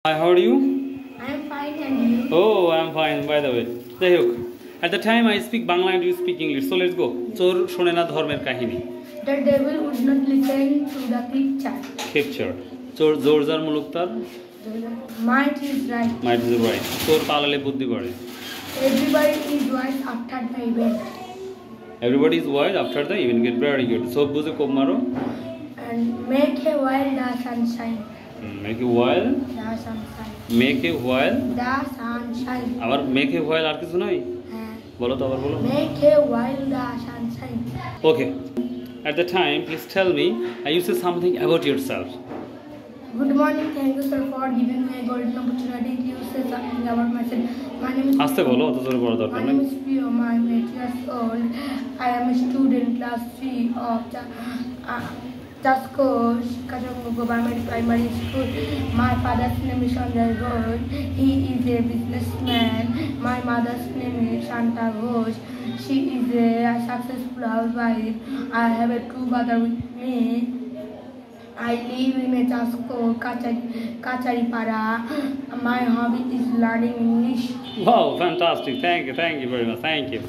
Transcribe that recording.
Hi, how are you? I am fine, and you? Oh, I'm fine, by the way. যাই হোক, at the time I speak Bangla and you speak English, so let's go. চোর শোনে না ধর্মের কাহিনী। The devil would not listen to the preacher. Picture. চোর জোর যার মুলুক তার Might is right. might is right. চোর পালালে বুদ্ধি বাড়ে। Everybody is wise after the event. Everybody is wise after the event. Get very good. সব বুঝে কোপ মারো। And make a while the sunshine. Make a while. The sunshine. Make a while. The sunshine. আবার make a while আর কিছু নাই? বলো তো আবার বলো। Make a while the sunshine. Okay. At the time, please tell me, you say something about yourself. Good morning. Thank you, sir, for giving me a golden opportunity to say something about myself. My name is. আস্তে বলো, অত জোরে বলা দরকার My নেই। name is Pio. I am 8 years old. I am a student class 3 of Jasco Kajango Government Primary School. My father's name is Sanjay Ghosh. He is a businessman. My mother's name is Shanta Ghosh. She is a successful housewife. I have a two brother with me. I live in a Jasco Kacharipara. My hobby is learning English. Wow, fantastic. Thank you very much. Thank you.